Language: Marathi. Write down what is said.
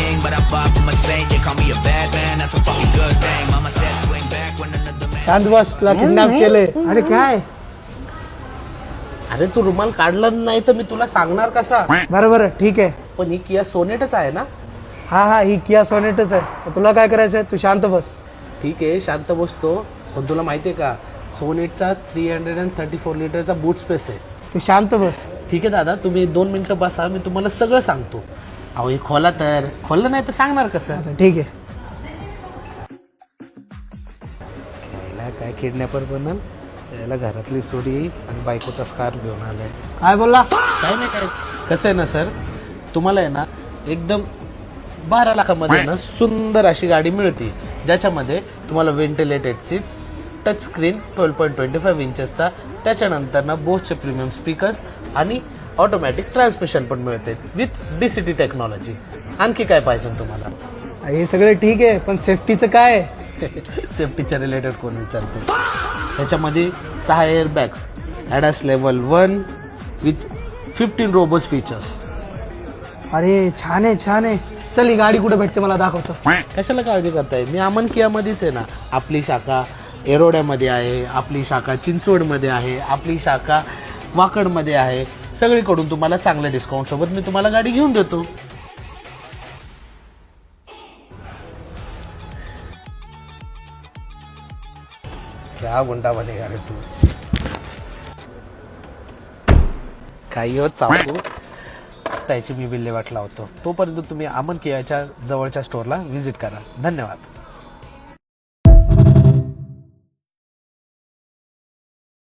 king, but I pop, I'm a saint. They call me a bad man, that's a fucking good thing. Mama said swing back when another man. शांत बस, तुला किडनॅप केले. अरे काय? अरे तू रुमाल काढला नाही तर मी तुला सांगणार कसा. बरोबर ठीक आहे. पण ही किया सोनेटच आहे ना. हा ही किया सोनेटच आहे. तुला काय करायचंय? तू शांत बस. ठीक आहे शांत बसतो. पण तुला माहिती आहे का सोनेटचा 334 लिटरचा बूट स्पेस आहे. तू शांत बस. ठीक आहे दादा तुम्ही 2 मिनिटं बसा मी तुम्हाला सगळं सांगतो. अहो हे खोला तर खोललं नाही तर सांगणार कसं. ठीक आहे. काय किडनॅपर बनल याला घरातली सोडी आणि बायकोचा स्कार्फ घेऊन आलाय. काय बोलला? काय नाही काय कसं आहे ना सर तुम्हाला आहे ना एकदम 12 लाखामध्ये ना सुंदर अशी गाडी मिळते ज्याच्यामध्ये तुम्हाला व्हेंटिलेटेड सीट्स टच स्क्रीन 12.25 इंचेसचा त्याच्यानंतर ना बोसचे प्रीमियम स्पीकर्स आणि ऑटोमॅटिक ट्रान्समिशन पण मिळते विथ DCT टेक्नॉलॉजी. आणखी काय पाहिजे तुम्हाला? हे सगळं ठीक आहे पण सेफ्टीचं काय? सेफ्टीच्या रिलेटेड कोण विचारते. त्याच्यामध्ये 6 एअरबॅग्स ॲडास लेवल 1 विथ 15 रोबोस फीचर्स. अरे छान आहे. चल ही गाडी कुठे भेटते मला दाखवतो. कशाला काळजी करताय मी अमन कियामध्येच आहे ना. आपली शाखा एरोड्यामध्ये आहे, आपली शाखा चिंचवडमध्ये आहे, आपली शाखा वाकडमध्ये आहे. सगळीकडून तुम्हाला चांगल्या डिस्काउंट सोबत मी तुम्हाला गाडी घेऊन देतो. क्या गुंडा बनेगा रे तू. काही होत चालू त्याची मी विल्हेवाट लावतो. तोपर्यंत तुम्ही अमन कियाच्या जवळच्या स्टोअरला व्हिजिट करा. धन्यवाद.